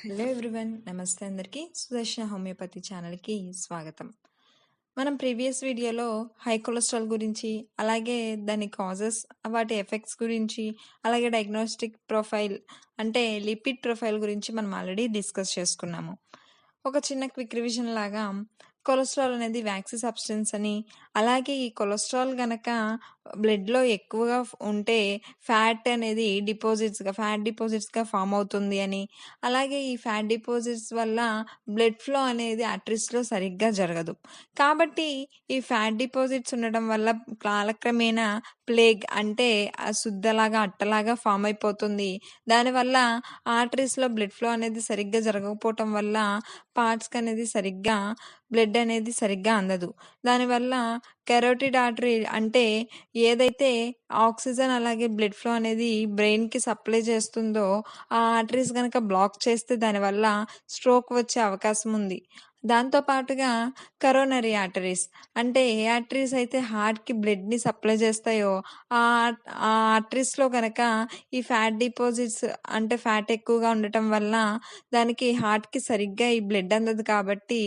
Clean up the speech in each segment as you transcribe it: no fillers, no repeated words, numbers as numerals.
Hello everyone, నమస్తే అందరికీ. సుదర్శన homeopathy ఛానల్కి స్వాగతం. మనం ప్రీవియస్ వీడియోలో హై కొలెస్ట్రాల్ గురించి, అలాగే దాని కాజెస్, వాటి ఎఫెక్ట్స్ గురించి, అలాగే డయాగ్నోస్టిక్ ప్రొఫైల్ అంటే లిపిడ్ ప్రొఫైల్ గురించి మనం ఆల్రెడీ డిస్కస్ చేసుకున్నాము. ఒక చిన్న క్విక్ రివిజన్ లాగా కొలెస్ట్రాల్ అనేది వ్యాక్సీ సబ్స్టెన్స్ అని, అలాగే ఈ కొలెస్ట్రాల్ గనక బ్లడ్లో ఎక్కువగా ఉంటే ఫ్యాట్ అనేది ఫ్యాట్ డిపాజిట్స్గా ఫామ్ అవుతుంది అని, అలాగే ఈ ఫ్యాట్ డిపాజిట్స్ వల్ల బ్లడ్ ఫ్లో అనేది ఆర్టరీస్లో సరిగ్గా జరగదు. కాబట్టి ఈ ఫ్యాట్ డిపాజిట్స్ ఉండడం వల్ల కాలక్రమేణా ప్లేగ్ అంటే శుద్ధలాగా అట్టలాగా ఫామ్ అయిపోతుంది. దానివల్ల ఆర్టరీస్లో బ్లడ్ ఫ్లో అనేది సరిగ్గా జరగకపోవటం వల్ల పార్ట్స్కి అనేది బ్లడ్ అనేది సరిగ్గా అందదు. దానివల్ల కెరోటిడ్ ఆర్టరీ అంటే ఏదైతే ఆక్సిజన్ అలాగే బ్లడ్ ఫ్లో అనేది బ్రెయిన్కి సప్లై చేస్తుందో ఆ ఆర్టరీస్ కనుక బ్లాక్ చేస్తే దానివల్ల స్ట్రోక్ వచ్చే అవకాశం ఉంది. దాంతోపాటుగా కరోనరీ ఆర్టరీస్ అంటే ఏ ఆర్టరీస్ అయితే హార్ట్కి బ్లడ్ని సప్లై చేస్తాయో ఆ ఆర్టరీస్లో కనుక ఈ ఫ్యాట్ డిపాజిట్స్ అంటే ఫ్యాట్ ఎక్కువగా ఉండటం వల్ల దానికి హార్ట్కి సరిగ్గా ఈ బ్లడ్ అందదు. కాబట్టి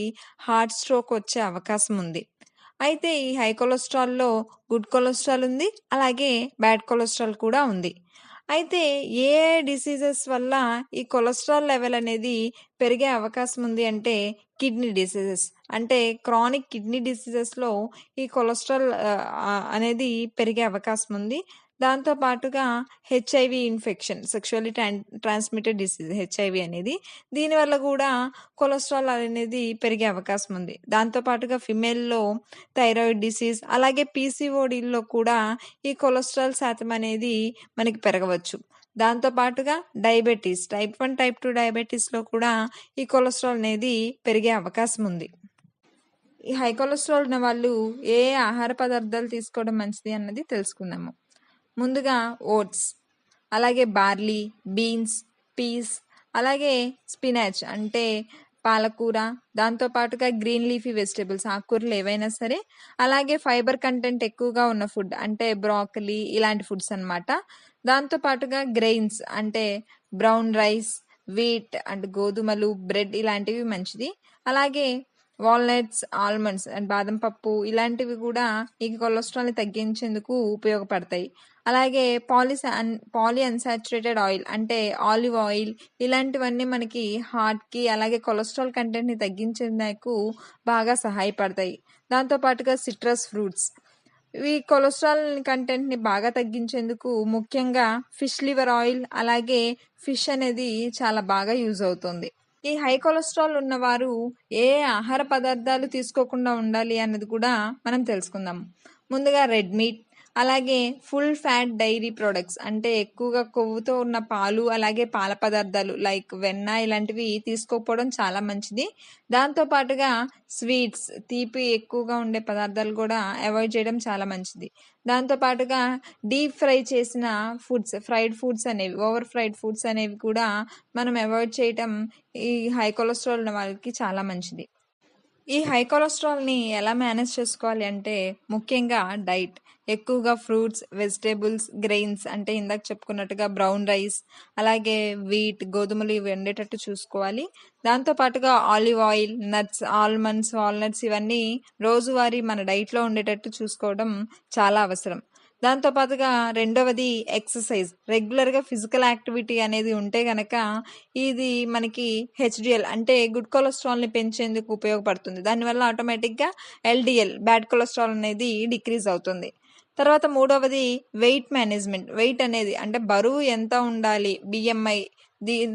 హార్ట్ స్ట్రోక్ వచ్చే అవకాశం ఉంది. అయితే ఈ హై కొలెస్ట్రాల్లో గుడ్ కొలెస్ట్రాల్ ఉంది, అలాగే బ్యాడ్ కొలెస్ట్రాల్ కూడా ఉంది. అయితే ఏ డిసీజెస్ వల్ల ఈ కొలెస్ట్రాల్ లెవెల్ అనేది పెరిగే అవకాశం ఉంది అంటే కిడ్నీ డిసీజెస్ అంటే క్రానిక్ కిడ్నీ డిసీజెస్లో ఈ కొలెస్ట్రాల్ అనేది పెరిగే అవకాశం ఉంది. దాంతోపాటుగా HIV infection, sexually transmitted disease HIV అనేది, దీనివల్ల కూడా కొలెస్ట్రాల్ అనేది పెరిగే అవకాశం ఉంది. దాంతోపాటుగా ఫిమేల్లో థైరాయిడ్ డిసీజ్, అలాగే పీసీఓడిలో కూడా ఈ కొలెస్ట్రాల్ శాతం అనేది మనకి పెరగవచ్చు. దాంతోపాటుగా డయాబెటీస్, టైప్ 1 టైప్ 2 డయాబెటీస్లో కూడా ఈ కొలెస్ట్రాల్ అనేది పెరిగే అవకాశం ఉంది. ఈ హై కొలెస్ట్రాల్ ఉన్న వాళ్ళు ఏ ఆహార పదార్థాలు తీసుకోవడం మంచిది అన్నది తెలుసుకుందాము. ముందుగా ఓట్స్, అలాగే బార్లీ, బీన్స్, పీస్, అలాగే స్పినాచ్ అంటే పాలకూర, దాంతోపాటుగా గ్రీన్ లీఫీ వెజిటేబుల్స్ ఆకుకూరలు ఏవైనా సరే, అలాగే ఫైబర్ కంటెంట్ ఎక్కువగా ఉన్న ఫుడ్ అంటే బ్రాకలీ ఇలాంటి ఫుడ్స్ అన్నమాట. దాంతోపాటుగా గ్రెయిన్స్ అంటే బ్రౌన్ రైస్, వీట్ అంటే గోధుమలు, బ్రెడ్ ఇలాంటివి మంచిది. అలాగే వాల్నట్స్, ఆల్మండ్స్ అండ్ బాదం పప్పు ఇలాంటివి కూడా ఈ కొలెస్ట్రాల్ని తగ్గించేందుకు ఉపయోగపడతాయి. అలాగే పాలీ అన్సాచురేటెడ్ ఆయిల్ అంటే ఆలివ్ ఆయిల్ ఇలాంటివన్నీ మనకి హార్ట్కి అలాగే కొలెస్ట్రాల్ కంటెంట్ని తగ్గించేందుకు బాగా సహాయపడతాయి. దాంతోపాటుగా సిట్రస్ ఫ్రూట్స్ ఈ కొలెస్ట్రాల్ కంటెంట్ని బాగా తగ్గించేందుకు ముఖ్యంగా ఫిష్ లివర్ ఆయిల్, అలాగే ఫిష్ అనేది చాలా బాగా యూజ్ అవుతుంది. ఈ హై కొలెస్ట్రాల్ ఉన్నవారు ఏ ఆహార పదార్థాలు తీసుకోకుండా ఉండాలి అన్నది కూడా మనం తెలుసుకుందాం. ముందుగా రెడ్ మీట్, అలాగే ఫుల్ ఫ్యాట్ డైరీ ప్రొడక్ట్స్ అంటే ఎక్కువగా కొవ్వుతో ఉన్న పాలు, అలాగే పాల పదార్థాలు లైక్ వెన్న ఇలాంటివి తీసుకోకపోవడం చాలా మంచిది. దాంతోపాటుగా స్వీట్స్, తీపి ఎక్కువగా ఉండే పదార్థాలు కూడా అవాయిడ్ చేయడం చాలా మంచిది. దాంతోపాటుగా డీప్ ఫ్రై చేసిన ఫుడ్స్, ఓవర్ ఫ్రైడ్ ఫుడ్స్ అనేవి కూడా మనం అవాయిడ్ చేయటం ఈ హై కొలెస్ట్రాల్ ఉన్న వాళ్ళకి చాలా మంచిది. ఈ హై కొలెస్ట్రాల్ని ఎలా మేనేజ్ చేసుకోవాలి అంటే ముఖ్యంగా డైట్, ఎక్కువగా ఫ్రూట్స్, వెజిటేబుల్స్, గ్రెయిన్స్ అంటే ఇందాక చెప్పుకున్నట్టుగా బ్రౌన్ రైస్, అలాగే వీట్, గోధుమలు ఇవి ఉండేటట్టు చూసుకోవాలి. దాంతోపాటుగా olive oil, nuts, almonds, walnuts ఇవన్నీ రోజువారీ మన డైట్లో ఉండేటట్టు చూసుకోవడం చాలా అవసరం. దాంతోపాటుగా రెండవది ఎక్సర్సైజ్, రెగ్యులర్గా ఫిజికల్ యాక్టివిటీ అనేది ఉంటే గనక ఇది మనకి హెచ్డిఎల్ అంటే గుడ్ కొలెస్ట్రాల్ని పెంచేందుకు ఉపయోగపడుతుంది. దానివల్ల ఆటోమేటిక్గా ఎల్డిఎల్ బ్యాడ్ కొలెస్ట్రాల్ అనేది డిక్రీజ్ అవుతుంది. తర్వాత మూడవది వెయిట్ మేనేజ్మెంట్. వెయిట్ అనేది అంటే బరువు ఎంత ఉండాలి, బిఎంఐ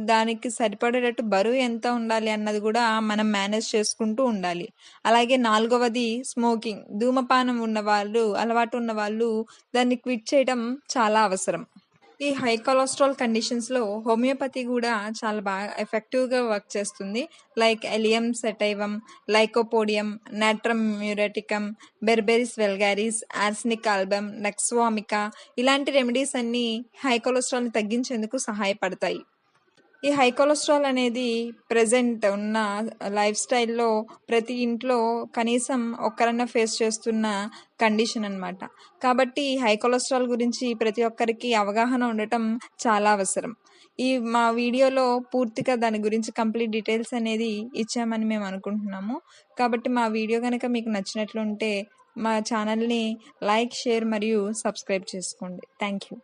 దానికి సరిపడేటట్టు బరువు ఎంత ఉండాలి అన్నది కూడా మనం మేనేజ్ చేసుకుంటూ ఉండాలి. అలాగే నాలుగవది స్మోకింగ్, ధూమపానం అలవాటు ఉన్న వాళ్ళు దాన్ని క్విట్ చేయడం చాలా అవసరం. ఈ హై కొలెస్ట్రాల్ కండిషన్స్లో హోమియోపతి కూడా చాలా బాగా ఎఫెక్టివ్గా వర్క్ చేస్తుంది. Like allium sativum, lycopodium, natrum muriaticum, berberis vulgaris, arsenic album, nux vomica ఇలాంటి రెమెడీస్ అన్నీ హై కొలెస్ట్రాల్ని తగ్గించేందుకు సహాయపడతాయి. ఈ హై కొలెస్ట్రాల్ అనేది ప్రెజెంట్ ఉన్న లైఫ్ స్టైల్లో ప్రతి ఇంట్లో కనీసం ఒక్కరన్నా ఫేస్ చేస్తున్న కండిషన్ అన్నమాట. కాబట్టి హై కొలెస్ట్రాల్ గురించి ప్రతి ఒక్కరికి అవగాహన ఉండటం చాలా అవసరం. మా వీడియోలో పూర్తిగా దాని గురించి కంప్లీట్ డీటెయిల్స్ అనేది ఇచ్చామని మేము అనుకుంటున్నాము. కాబట్టి మా వీడియో గనక మీకు నచ్చినట్లుంటే మా ఛానల్‌ని లైక్, షేర్ మరియు సబ్స్క్రైబ్ చేసుకోండి. Thank you.